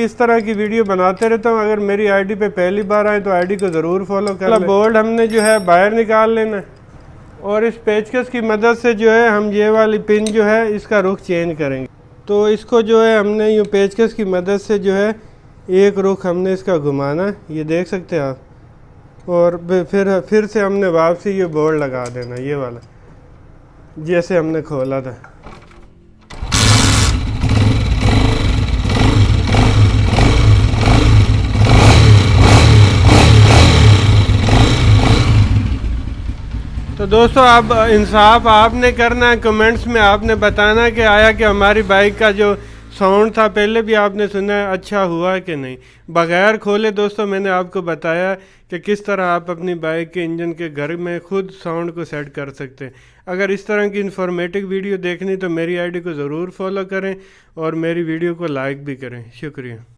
इस तरह की वीडियो बनाते रहता हूँ। अगर मेरी आईडी पे पहली बार आए तो आईडी को ज़रूर फॉलो कर लें। बोल्ट हमने जो है बाहर निकाल लेना और इस पेचकस की मदद से जो है हम ये वाली पिन जो है इसका रुख चेंज करेंगे। तो इसको जो है हमने यूँ पेचकस की मदद से जो है एक रुख हमने इसका घुमाना, ये देख सकते हैं आप। और फिर से हमने वापसी ये बोल्ट लगा देना, ये वाला जैसे हमने खोला था। तो दोस्तों अब इंसाफ आपने करना है, कमेंट्स में आपने बताना कि आया कि हमारी बाइक का जो साउंड था पहले भी आपने सुना है अच्छा हुआ कि नहीं। बगैर खोले दोस्तों मैंने आपको बताया कि किस तरह आप अपनी बाइक के इंजन के घर में खुद साउंड को सेट कर सकते हैं। अगर इस तरह की इन्फॉर्मेटिव वीडियो देखनी तो मेरी आईडी को ज़रूर फॉलो करें और मेरी वीडियो को लाइक भी करें। शुक्रिया।